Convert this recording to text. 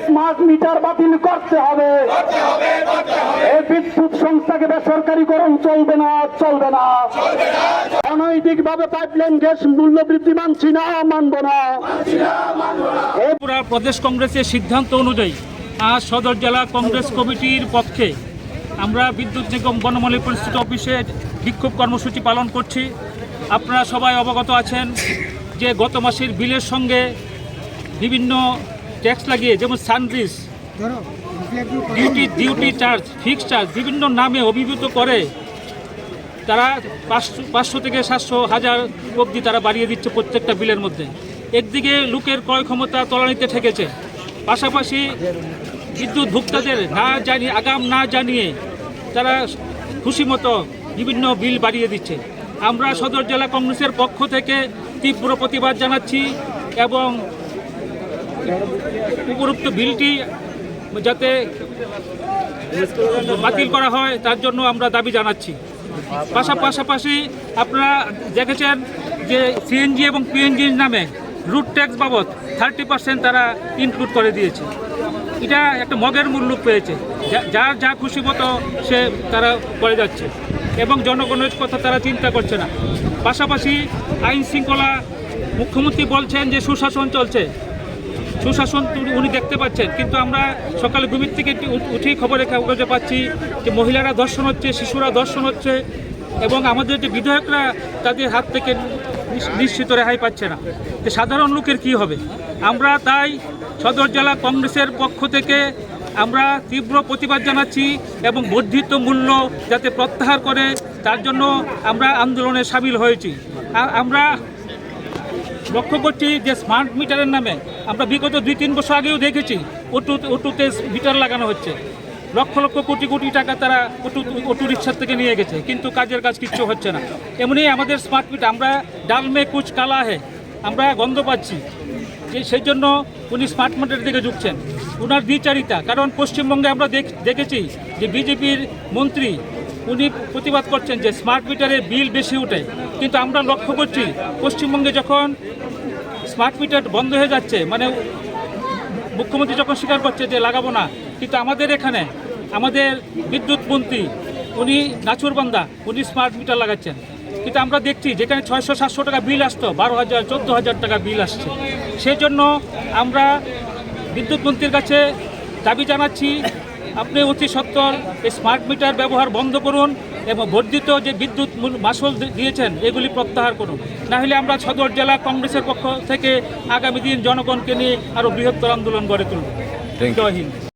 Smart meter বাতিল করতে হবে। এই বিদ্যুৎ সংস্থাকে বেসরকারীকরণ চলবে না, চলবে না। অনৈতিকভাবে পাইপলাইন গ্যাস মূল্য বৃদ্ধি মানছি না, মানব না। ত্রিপুরা প্রদেশ কংগ্রেসের সিদ্ধান্ত অনুযায়ী আজ সদর জেলা কংগ্রেস কমিটির পক্ষে আমরা বিদ্যুৎ নিগম বনমালী পরিস্থিতি অফিসে বিক্ষোভ কর্মসূচি পালন করছি। আপনারা সবাই অবগত আছেন যে গত মাসের বিলের সঙ্গে বিভিন্ন ট্যাক্স লাগিয়ে, যেমন সানরিস, ডিউটি চার্জ, ফিক্সড চার্জ বিভিন্ন নামে অভিভূত করে তারা 500 থেকে 700 হাজার অবধি তারা বাড়িয়ে দিচ্ছে প্রত্যেকটা বিলের মধ্যে। একদিকে লোকের ক্রয় ক্ষমতা তলানিতে ঠেকেছে, পাশাপাশি বিদ্যুৎ ভোক্তাদের আগাম না জানিয়ে তারা খুশিমতো বিভিন্ন বিল বাড়িয়ে দিচ্ছে। আমরা সদর জেলা কংগ্রেসের পক্ষ থেকে তীব্র প্রতিবাদ জানাচ্ছি এবং উপরোক্ত বিলটি যাতে বাতিল করা হয় তার জন্য আমরা দাবি জানাচ্ছি। পাশাপাশি আপনারা দেখেছেন যে সিএনজি এবং পিএনজির নামে রুট ট্যাক্স বাবদ 30% তারা ইনক্লুড করে দিয়েছে। এটা একটা মগের মূল্য পেয়েছে, যার যা খুশি মতো সে তারা করে যাচ্ছে এবং জনগণের কথা তারা চিন্তা করছে না। পাশাপাশি আইন শৃঙ্খলা, মুখ্যমন্ত্রী বলছেন যে সুশাসন চলছে, সুশাসন উনি দেখতে পাচ্ছেন, কিন্তু আমরা সকালে ঘুমের থেকে উঠেই খবরের কাগজে পাচ্ছি যে মহিলারা ধর্ষণ হচ্ছে, শিশুরা ধর্ষণ হচ্ছে এবং আমাদের যে বিধায়করা তাদের হাত থেকে নিশ্চিত রেহাই পাচ্ছে না। যে সাধারণ লোকের কি হবে? আমরা তাই সদর জেলা কংগ্রেসের পক্ষ থেকে আমরা তীব্র প্রতিবাদ জানাচ্ছি এবং বর্ধিত মূল্য যাতে প্রত্যাহার করে তার জন্য আমরা আন্দোলনে সামিল হয়েছি। আমরা লক্ষ্য করছি যে স্মার্ট মিটারের নামে আমরা বিগত 2-3 বছর আগেও দেখেছি অটোতে মিটার লাগানো হচ্ছে, লক্ষ লক্ষ কোটি কোটি টাকা তারা অটো রিক্সার থেকে নিয়ে গেছে, কিন্তু কাজের কাজ কিচ্ছু হচ্ছে না। এমনি আমাদের স্মার্ট মিটার আমরা ডাল মে কুচ কালা হে, আমরা গন্ধ পাচ্ছি যে সেই জন্য উনি স্মার্ট মিটারের দিকে ঝুঁকছেন। ওনার দ্বিচারিতা, কারণ পশ্চিমবঙ্গে আমরা দেখেছি যে বিজেপির মন্ত্রী উনি প্রতিবাদ করছেন যে স্মার্ট মিটারের বিল বেশি ওঠে, কিন্তু আমরা লক্ষ্য করছি পশ্চিমবঙ্গে যখন স্মার্ট মিটার বন্ধ হয়ে যাচ্ছে, মানে মুখ্যমন্ত্রী যখন স্বীকার করছে যে লাগাবো না, কিন্তু আমাদের এখানে আমাদের বিদ্যুৎ মন্ত্রী উনি নাচুরবান্দা, উনি স্মার্ট মিটার লাগাচ্ছেন। কিন্তু আমরা দেখছি যেখানে 600-700 টাকা বিল আসতো, 12,000-14,000 টাকা বিল আসছে। সেই জন্য আমরা বিদ্যুৎ মন্ত্রীর কাছে দাবি জানাচ্ছি আপনি অতি সত্বর এই স্মার্ট মিটার ব্যবহার বন্ধ করুন এবং বর্ধিত যে বিদ্যুৎ মাশুল দিয়েছেন এগুলি প্রত্যাহার করুন। না হলে আমরা সদর জেলা কংগ্রেসের পক্ষ থেকে আগামী দিন জনগণকে নিয়ে আরও বৃহত্তর আন্দোলন গড়ে তুলব। জয় হিন্দ।